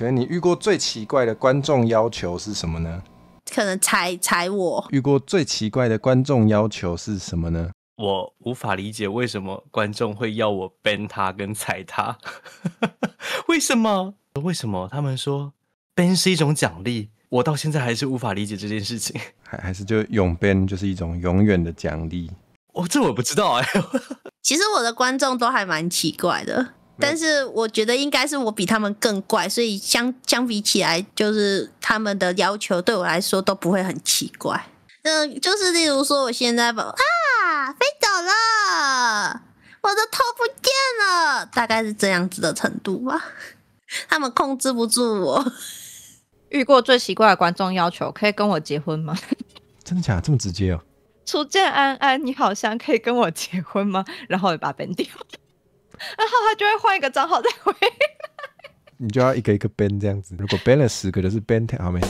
请问你遇过最奇怪的观众要求是什么呢？可能踩我。遇过最奇怪的观众要求是什么呢？我无法理解为什么观众会要我 ban 他跟踩他，为什么？为什么他们说 ban 是一种奖励？我到现在还是无法理解这件事情。还是就永 ban 就是一种永远的奖励？这我不知道其实我的观众都还蛮奇怪的，但是我觉得应该是我比他们更怪，所以相比起来，就是他们的要求对我来说都不会很奇怪。就是例如说我现在飞走了，我的头不见了，大概是这样子的程度吧。他们控制不住我。遇过最奇怪的观众要求，可以跟我结婚吗？真的假的？这么直接哦？初见安安，你好像可以跟我结婚吗？然后我把它 ban 掉，然后他就会换一个账号再回来。你就要一个一个 ban 这样子。如果 ban 了10个，就是 ban 好没事。